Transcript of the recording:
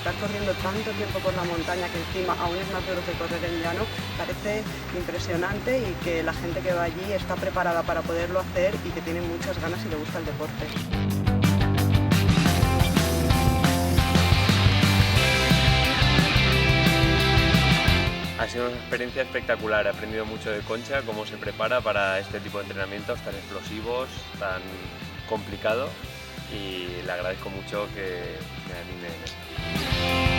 estar corriendo tanto tiempo por la montaña, que encima aún es más duro que correr en llano, parece impresionante y que la gente que va allí está preparada para poderlo hacer y que tiene muchas ganas y le gusta el deporte. Ha sido una experiencia espectacular, he aprendido mucho de Concha, cómo se prepara para este tipo de entrenamientos tan explosivos, tan complicado, y le agradezco mucho que me anime en esto.